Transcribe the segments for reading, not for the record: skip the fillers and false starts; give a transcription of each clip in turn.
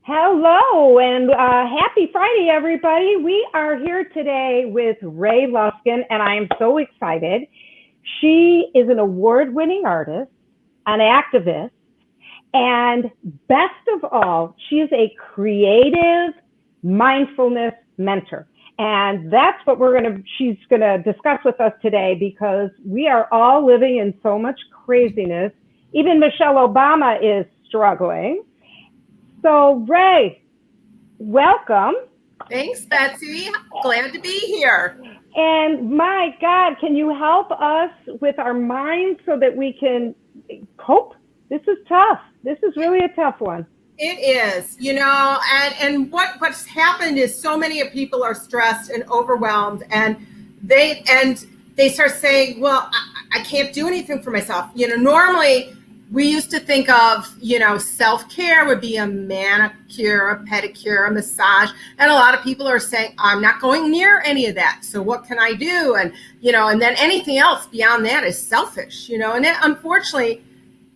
Hello and happy Friday, everybody. We are here today with Rae Luskin, and I am so excited. She is an award-winning artist, an activist, and best of all, she is a creative mindfulness mentor. And that's what she's gonna discuss with us today, because we are all living in so much craziness. Even Michelle Obama is struggling. So, Rae, welcome. Thanks, Betsy. Glad to be here. And my God, can you help us with our minds so that we can cope? This is tough. This is really a tough one. It is, and what's happened is so many people are stressed and overwhelmed, and they start saying, well, I can't do anything for myself. Normally we used to think of, self-care would be a manicure, a pedicure, a massage. And a lot of people are saying, I'm not going near any of that. So what can I do? And, and then anything else beyond that is selfish, and that, unfortunately,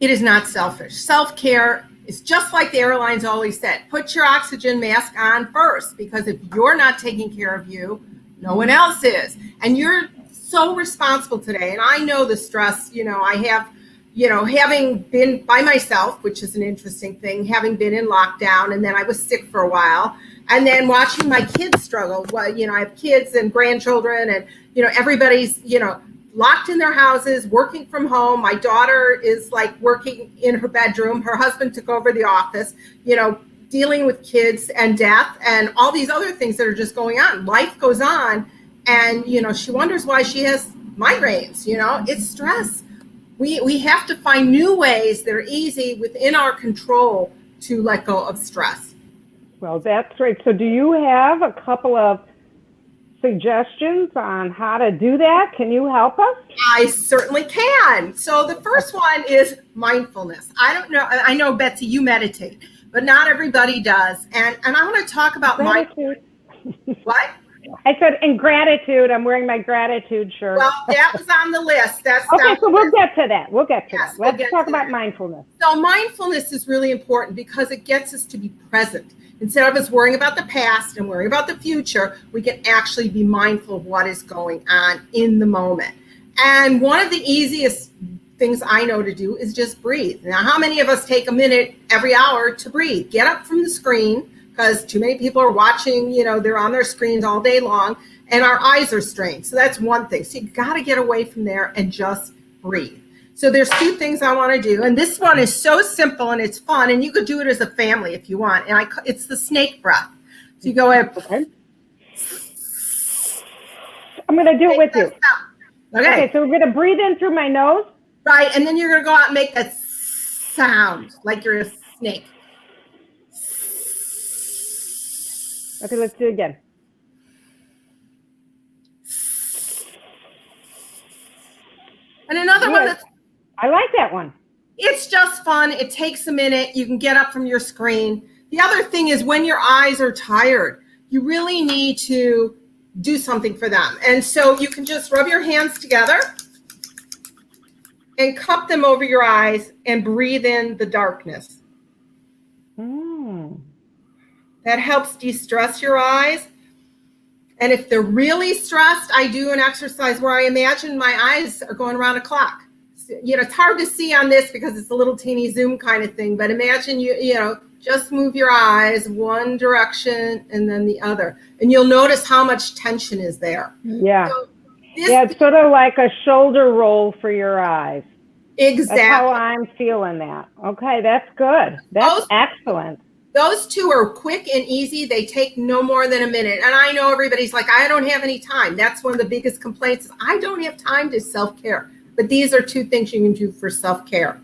it is not selfish. Self-care is just like the airlines always said, put your oxygen mask on first, because if you're not taking care of you, no one else is. And you're so responsible today. And I know the stress, I have, having been by myself, which is an interesting thing, having been in lockdown, and then I was sick for a while, and then watching my kids struggle. Well, I have kids and grandchildren, and, everybody's, locked in their houses, working from home. My daughter is like working in her bedroom. Her husband took over the office, dealing with kids and death and all these other things that are just going on. Life goes on. And, she wonders why she has migraines. It's stress. We have to find new ways that are easy within our control to let go of stress. Well, that's right. So do you have a couple of suggestions on how to do that? Can you help us? I certainly can. So the first one is mindfulness. I don't know. I know, Betsy, you meditate, but not everybody does. And I want to talk about gratitude. What? I said, in gratitude. I'm wearing my gratitude shirt. Well, that was on the list. Okay, so we'll get to that. Let's talk about mindfulness. So mindfulness is really important because it gets us to be present. Instead of us worrying about the past and worrying about the future, we can actually be mindful of what is going on in the moment. And one of the easiest things I know to do is just breathe. Now, how many of us take a minute every hour to breathe? Get up from the screen, because too many people are watching, they're on their screens all day long, and our eyes are strained. So that's one thing. So you got to get away from there and just breathe. So there's two things I want to do. And this one is so simple and it's fun. And you could do it as a family if you want. And it's the snake breath. So you go ahead. Okay. I'm going to do it with you. Okay, so we're going to breathe in through my nose. Right. And then you're going to go out and make that sound like you're a snake. Okay, let's do it again. And another one that's... I like that one. It's just fun. It takes a minute. You can get up from your screen. The other thing is when your eyes are tired, you really need to do something for them. And so you can just rub your hands together and cup them over your eyes and breathe in the darkness. That helps de-stress your eyes. And if they're really stressed, I do an exercise where I imagine my eyes are going around a clock. It's hard to see on this because it's a little teeny zoom kind of thing, but imagine you just move your eyes one direction and then the other, and you'll notice how much tension is there. Yeah. So it's sort of like a shoulder roll for your eyes. Exactly. That's how I'm feeling that. Okay, that's good. That's excellent. Those two are quick and easy. They take no more than a minute. And I know everybody's like, I don't have any time. That's one of the biggest complaints. I don't have time to self-care. But these are two things you can do for self-care.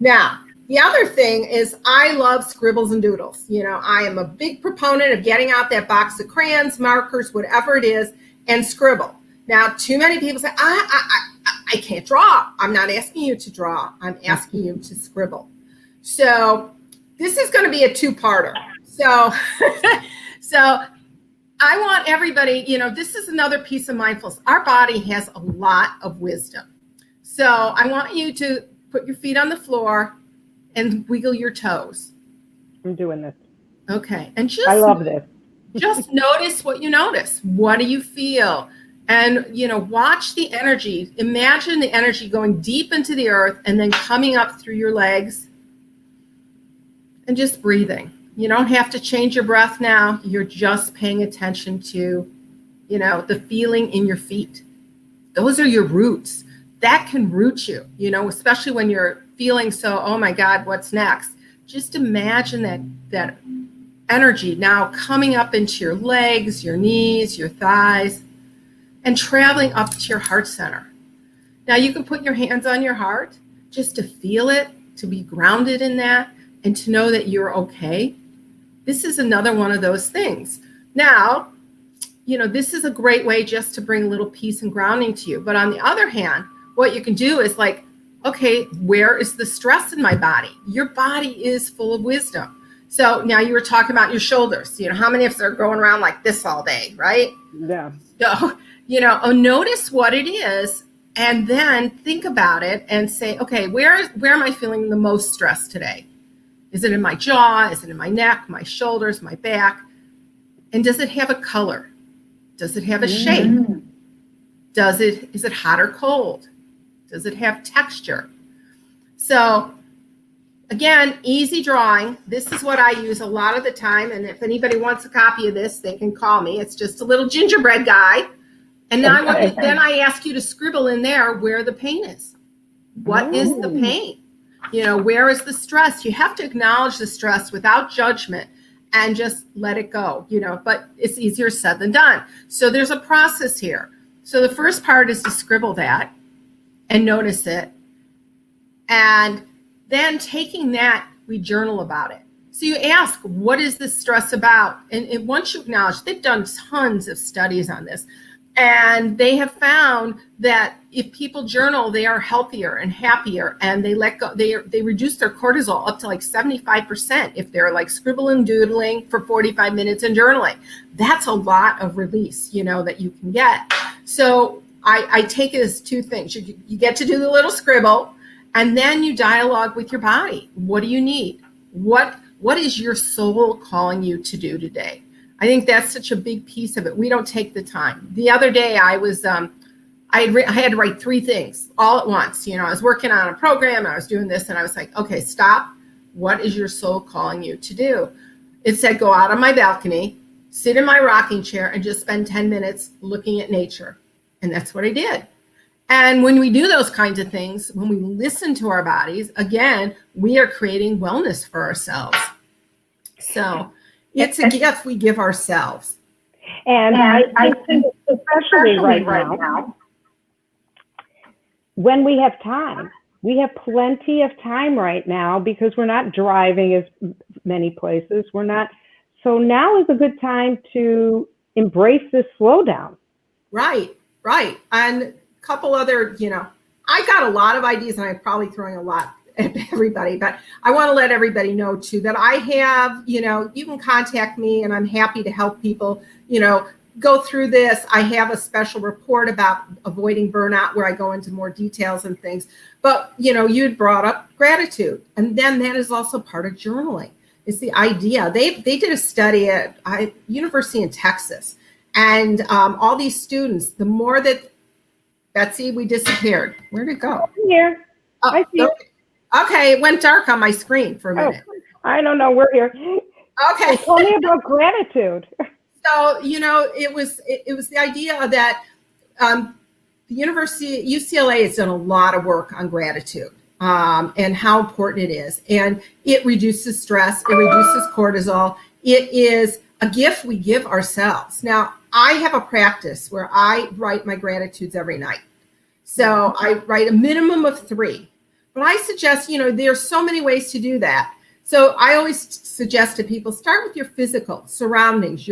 Now, the other thing is I love scribbles and doodles. I am a big proponent of getting out that box of crayons, markers, whatever it is, and scribble. Now, too many people say, I can't draw. I'm not asking you to draw. I'm asking you to scribble. So this is going to be a two-parter. So I want everybody, this is another piece of mindfulness. Our body has a lot of wisdom. So I want you to put your feet on the floor and wiggle your toes. I'm doing this. Okay. And I love this. just notice what you notice. What do you feel? And, watch the energy. Imagine the energy going deep into the earth and then coming up through your legs and just breathing. You don't have to change your breath now. You're just paying attention to, the feeling in your feet. Those are your roots. That can root you, especially when you're feeling so, oh my God, what's next? Just imagine that energy now coming up into your legs, your knees, your thighs, and traveling up to your heart center. Now you can put your hands on your heart just to feel it, to be grounded in that, and to know that you're okay. This is another one of those things. Now, this is a great way just to bring a little peace and grounding to you. But on the other hand, what you can do is like, okay, where is the stress in my body? Your body is full of wisdom. So now you were talking about your shoulders. How many of us are going around like this all day, right? Yeah. So, notice what it is and then think about it and say, okay, where am I feeling the most stress today? Is it in my jaw? Is it in my neck, my shoulders, my back? And does it have a color? Does it have a shape? Is it hot or cold? Does it have texture? So again, easy drawing. This is what I use a lot of the time. And if anybody wants a copy of this, they can call me. It's just a little gingerbread guy. And now then I ask you to scribble in there where the pain is. What is the pain? Where is the stress? You have to acknowledge the stress without judgment and just let it go, but it's easier said than done. So there's a process here. So the first part is to scribble that and notice it. And then taking that, we journal about it. So you ask, what is this stress about? And once you acknowledge, they've done tons of studies on this. And they have found that if people journal, they are healthier and happier, and they let go. They reduce their cortisol up to like 75% if they're like scribbling, doodling for 45 minutes and journaling. That's a lot of release, that you can get. So I take it as two things. You get to do the little scribble, and then you dialogue with your body. What do you need? What is your soul calling you to do today? I think that's such a big piece of it. We don't take the time. The other day I was, I had to write 3 things all at once. I was working on a program, I was doing this, and I was like, okay, stop. What is your soul calling you to do? It said, go out on my balcony, sit in my rocking chair, and just spend 10 minutes looking at nature. And that's what I did. And when we do those kinds of things, when we listen to our bodies, again, we are creating wellness for ourselves. So it's a gift we give ourselves. And I think especially right now, when we have time, we have plenty of time right now because we're not driving as many places. So now is a good time to embrace this slowdown. Right. And a couple other, I got a lot of ideas, and I'm probably throwing a lot at everybody, but I want to let everybody know too that I have, you can contact me, and I'm happy to help people, go through this. I have a special report about avoiding burnout where I go into more details and things. But, you'd brought up gratitude, and then that is also part of journaling. It's the idea. They did a study at University in Texas, and all these students, the more that, Betsy, we disappeared. Where'd it go? I'm here. I see it. Okay, it went dark on my screen for a minute. I don't know. We're here. Okay. Tell me about gratitude. So, it was the idea that the University, UCLA has done a lot of work on gratitude and how important it is. And it reduces stress. It reduces cortisol. It is a gift we give ourselves. Now, I have a practice where I write my gratitudes every night. So I write a minimum of 3. But I suggest, there's so many ways to do that. So I always suggest to people, start with your physical surroundings.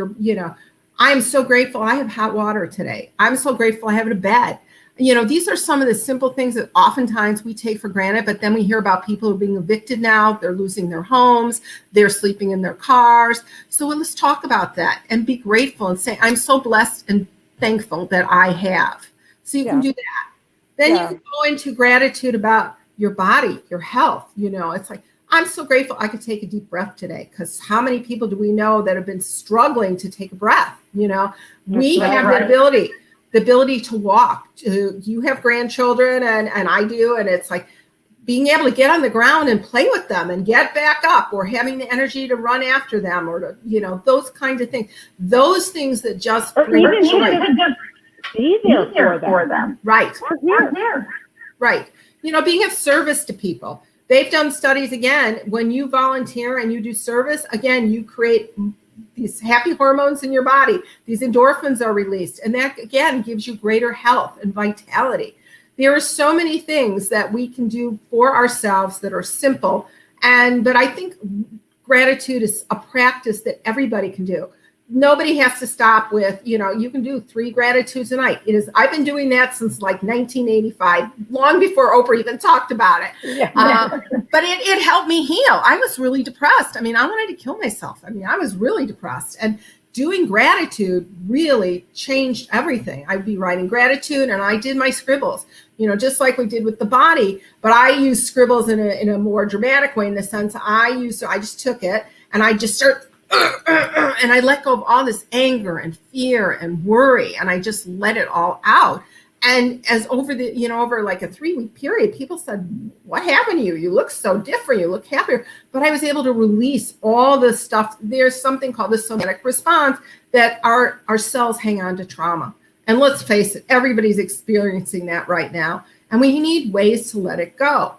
I'm so grateful I have hot water today. I'm so grateful I have a bed. These are some of the simple things that oftentimes we take for granted, but then we hear about people who are being evicted now. They're losing their homes. They're sleeping in their cars. So let's talk about that and be grateful and say, I'm so blessed and thankful that I have. So you can do that. Then you can go into gratitude about your body, your health. It's like, I'm so grateful I could take a deep breath today, because how many people do we know that have been struggling to take a breath? We have the ability to walk. You have grandchildren, and I do, and it's like being able to get on the ground and play with them and get back up, or having the energy to run after them, or to, those kinds of things. Those things that just bring joy. Be there for them. Right. We're here. Right. Being of service to people. They've done studies, again, when you volunteer and you do service, again, you create these happy hormones in your body. These endorphins are released. And that, again, gives you greater health and vitality. There are so many things that we can do for ourselves that are simple. But I think gratitude is a practice that everybody can do. Nobody has to stop with, you can do 3 gratitudes a night. I've been doing that since like 1985, long before Oprah even talked about it. Yeah. But it helped me heal. I was really depressed. I wanted to kill myself. I was really depressed. And doing gratitude really changed everything. I'd be writing gratitude, and I did my scribbles, just like we did with the body. But I used scribbles in a more dramatic way, in the sense I just took it and I just started. And I let go of all this anger and fear and worry, and I just let it all out. And as over like a 3-week period, people said, "What happened to you? You look so different. You look happier." But I was able to release all the stuff. There's something called the somatic response, that our cells hang on to trauma. And let's face it, everybody's experiencing that right now. And we need ways to let it go.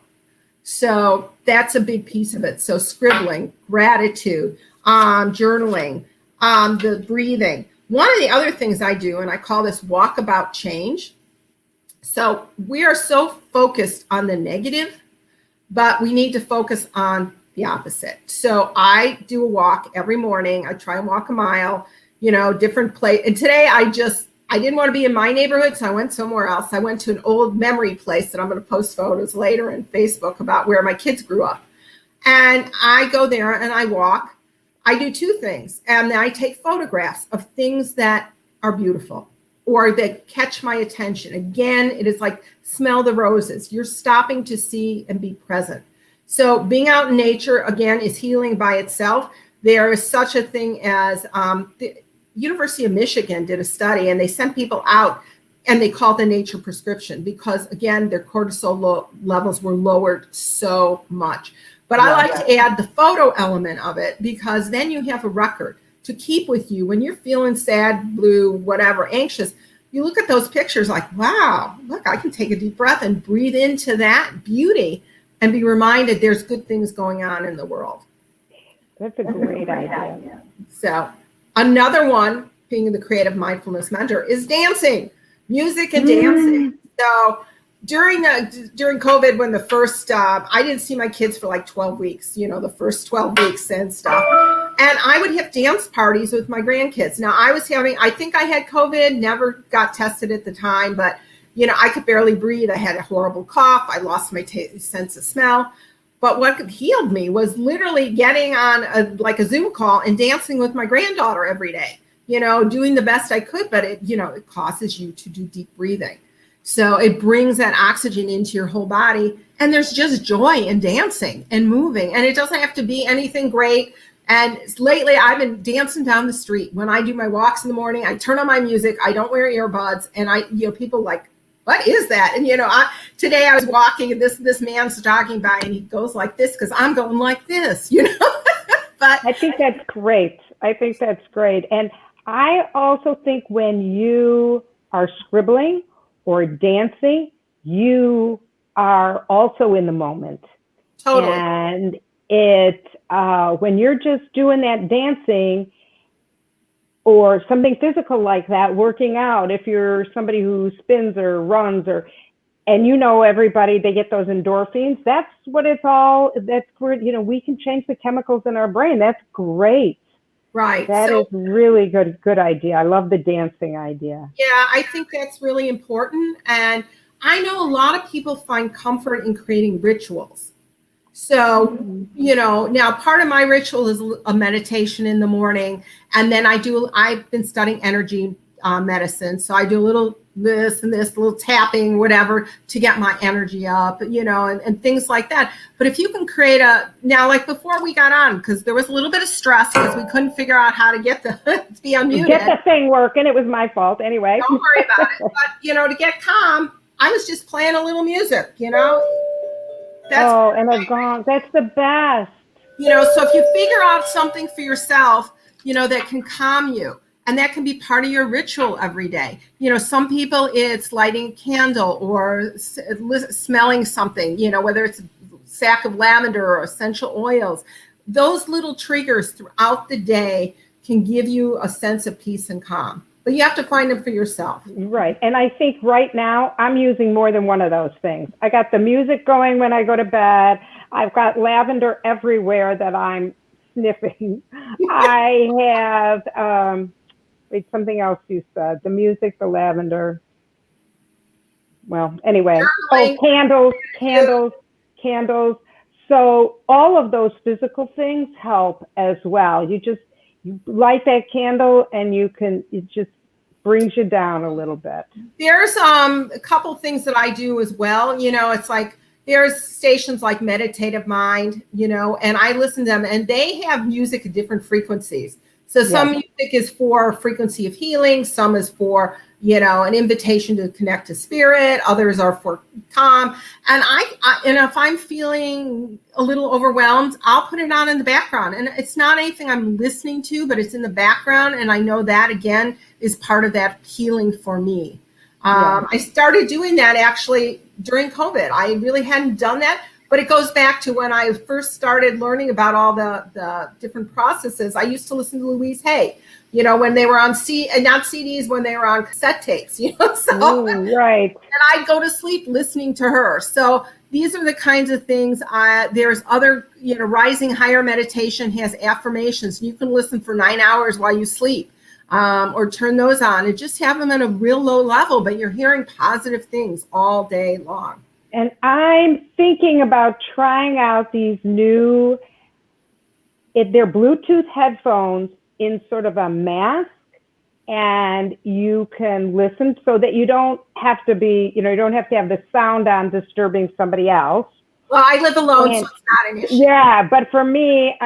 So that's a big piece of it. So scribbling, gratitude, journaling, the breathing. One of the other things I do, and I call this walkabout change. So we are so focused on the negative, but we need to focus on the opposite. So I do a walk every morning. I try and walk a mile, different place. And today I didn't want to be in my neighborhood, so I went somewhere else. I went to an old memory place that I'm going to post photos later in Facebook about where my kids grew up. And I go there and I walk. I do 2 things, and then I take photographs of things that are beautiful or that catch my attention. Again, it is like smell the roses. You're stopping to see and be present. So being out in nature, again, is healing by itself. There is such a thing as the University of Michigan did a study, and they sent people out, and they called the nature prescription, because, again, their cortisol levels were lowered so much. But I like to add the photo element of it, because then you have a record to keep with you when you're feeling sad, blue, whatever, anxious. You look at those pictures like, wow, look, I can take a deep breath and breathe into that beauty and be reminded there's good things going on in the world. That's a great idea. So another one, being the creative mindfulness mentor, is dancing, music and dancing. So during COVID, when the first, I didn't see my kids for like 12 weeks, the first 12 weeks and stuff. And I would have dance parties with my grandkids. Now I think I had COVID, never got tested at the time, but, I could barely breathe. I had a horrible cough. I lost my sense of smell. But what healed me was literally getting on a Zoom call and dancing with my granddaughter every day, doing the best I could, but it causes you to do deep breathing. So it brings that oxygen into your whole body, and there's just joy in dancing and moving, and it doesn't have to be anything great. And lately I've been dancing down the street. When I do my walks in the morning, I turn on my music, I don't wear earbuds, and people like, what is that? And, today I was walking, and this man's jogging by, and he goes like this because I'm going like this, But I think that's great. And I also think when you are scribbling or dancing, you are also in the moment. Totally. And when you're just doing that dancing or something physical like that, working out, if you're somebody who spins or runs and everybody, they get those endorphins, that's what it's all, that's where, we can change the chemicals in our brain. That's great. Right. That is really good idea. I love the dancing idea. Yeah, I think that's really important. And I know a lot of people find comfort in creating rituals. So, now part of my ritual is a meditation in the morning. And then I've been studying energy medicine. So I do a little this and this, little tapping, whatever, to get my energy up, and things like that. But if you can create now, like before we got on, because there was a little bit of stress because we couldn't figure out how to get to be unmuted. Get the thing working. It was my fault anyway. Don't worry about it. But, to get calm, I was just playing a little music, and a gong. That's the best. So if you figure out something for yourself, that can calm you, and that can be part of your ritual every day. Some people it's lighting a candle or smelling something, whether it's a sack of lavender or essential oils. Those little triggers throughout the day can give you a sense of peace and calm. But you have to find them for yourself. Right. And I think right now I'm using more than one of those things. I got the music going when I go to bed. I've got lavender everywhere that I'm sniffing. I have, something else you said. The music, the lavender. Well, anyway. Candles. So all of those physical things help as well. You light that candle and it just brings you down a little bit. There's a couple things that I do as well. It's like there's stations like Meditative Mind, and I listen to them, and they have music at different frequencies. So some music is for frequency of healing, some is for, an invitation to connect to spirit, others are for calm. And and if I'm feeling a little overwhelmed, I'll put it on in the background. And it's not anything I'm listening to, but it's in the background. And I know that, again, is part of that healing for me. I started doing that actually during COVID. I really hadn't done that, but it goes back to when I first started learning about all the different processes. I used to listen to Louise Hay, when they were on not CDs, when they were on cassette tapes, so right. And I'd go to sleep listening to her. So these are the kinds of things. There's other, Rising Higher Meditation has affirmations. You can listen for 9 hours while you sleep. Or turn those on and just have them at a real low level, but you're hearing positive things all day long. And I'm thinking about trying out these they're Bluetooth headphones in sort of a mask, and you can listen so that you don't have to be, you don't have to have the sound on disturbing somebody else. Well, I live alone, so it's not an issue. Yeah, but for me,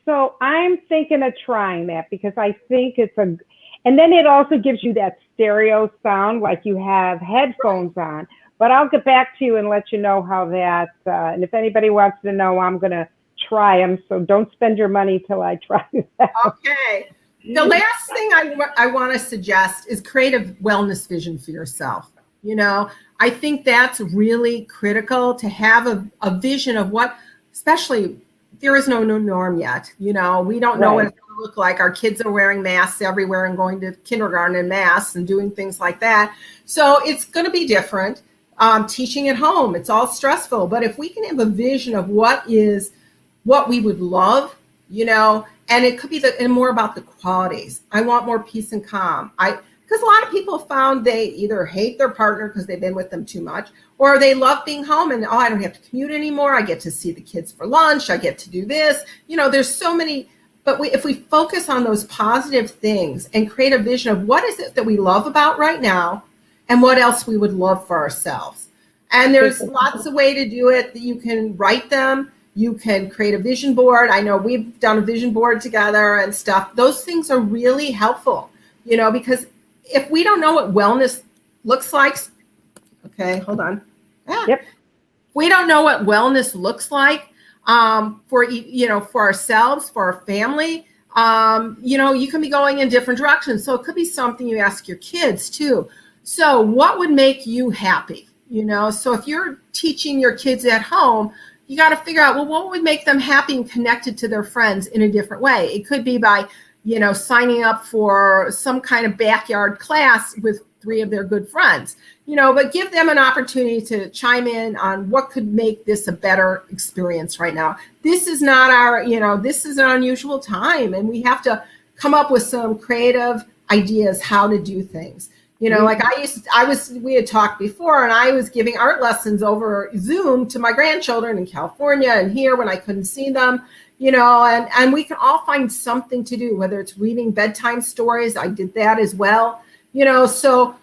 so I'm thinking of trying that because I think and then it also gives you that stereo sound like you have headphones on. But I'll get back to you and let you know how that, and if anybody wants to know, I'm going to try them. So don't spend your money till I try that. Okay. The last thing I want to suggest is create a wellness vision for yourself. I think that's really critical to have a vision of what, especially there is no new norm yet. We don't know what it's going to look like. Our kids are wearing masks everywhere and going to kindergarten in masks and doing things like that. So it's going to be different. Teaching at home, it's all stressful. But if we can have a vision of what we would love, and it could be more about the qualities. I want more peace and calm. Because a lot of people found they either hate their partner because they've been with them too much, or they love being home and, I don't have to commute anymore. I get to see the kids for lunch. I get to do this. There's so many, but if we focus on those positive things and create a vision of what is it that we love about right now and what else we would love for ourselves. And there's lots of ways to do it. That you can write them. You can create a vision board. I know we've done a vision board together and stuff. Those things are really helpful, because if we don't know what wellness looks like, okay, hold on. Yep. We don't know what wellness looks like for ourselves, for our family. You can be going in different directions. So it could be something you ask your kids too. So what would make you happy? So if you're teaching your kids at home, you got to figure out, what would make them happy and connected to their friends in a different way? It could be by signing up for some kind of backyard class with 3 of their good friends, but give them an opportunity to chime in on what could make this a better experience right now. This is not this is an unusual time, and we have to come up with some creative ideas how to do things. Like we had talked before, and I was giving art lessons over Zoom to my grandchildren in California and here when I couldn't see them, and we can all find something to do, whether it's reading bedtime stories. I did that as well, so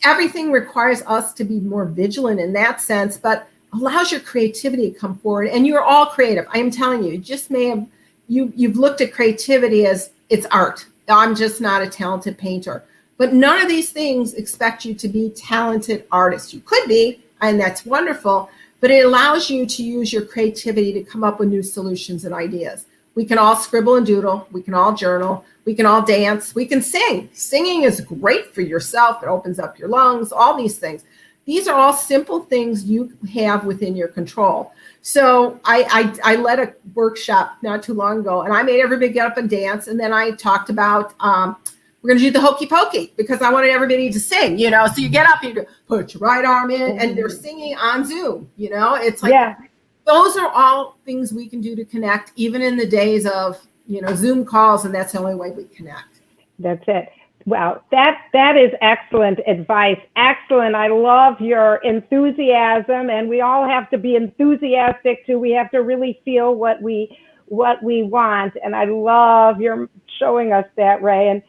everything requires us to be more vigilant in that sense, but allows your creativity to come forward. And you're all creative. I am telling you, just may have, you've looked at creativity as it's art. I'm just not a talented painter. But none of these things expect you to be talented artists. You could be, and that's wonderful, but it allows you to use your creativity to come up with new solutions and ideas. We can all scribble and doodle. We can all journal. We can all dance. We can sing. Singing is great for yourself. It opens up your lungs, all these things. These are all simple things you have within your control. So I led a workshop not too long ago, and I made everybody get up and dance. And then I talked about, we're going to do the hokey pokey because I wanted everybody to sing, you know. So you get up, you put your right arm in, and they're singing on Zoom, you know. It's like, those are all things we can do to connect, even in the days of, you know, Zoom calls, and that's the only way we connect. That's it. Wow, that is excellent advice. Excellent. I love your enthusiasm, and we all have to be enthusiastic too. We have to really feel what we want, and I love your showing us that, Rae. And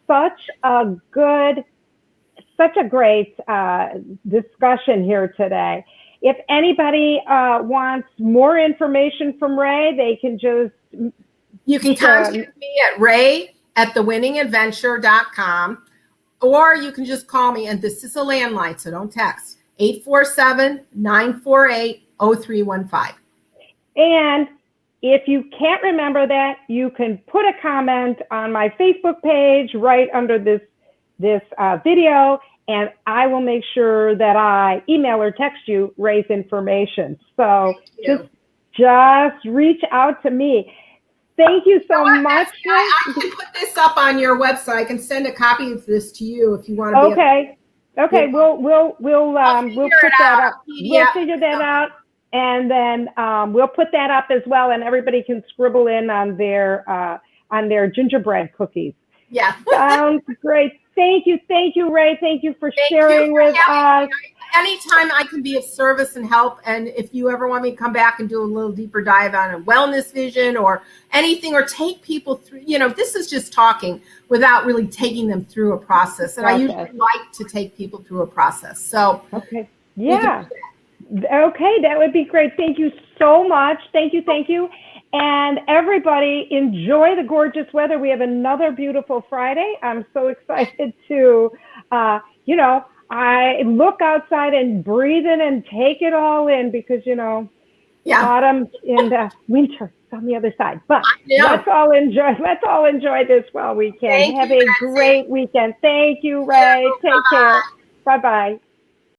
such a great discussion here today. If anybody wants more information from Rae, they can just... You can contact me at rae@thewinningadventure.com, or you can just call me, and this is a landline, so don't text, 847-948-0315. And if you can't remember that, you can put a comment on my Facebook page right under this video, and I will make sure that I email or text you Rae's information. So just reach out to me. Thank you so much. I can put this up on your website. I can send a copy of this to you if you want to. Okay. We'll put that up. We'll figure that out, and then we'll put that up as well, and everybody can scribble in on their gingerbread cookies. Yeah. Sounds great. Thank you, Rae. Thank you for sharing with us. Anytime I can be of service and help, and if you ever want me to come back and do a little deeper dive on a wellness vision or anything, or take people through, you know, this is just talking without really taking them through a process. And I usually like to take people through a process. So okay, that would be great. Thank you so much. Thank you. And everybody, enjoy the gorgeous weather. We have another beautiful Friday. I'm so excited to, I look outside and breathe in and take it all in because, autumn and winter is on the other side. But let's all enjoy this while we can. Have a great weekend. Thank you, Rae. Take care. Bye-bye.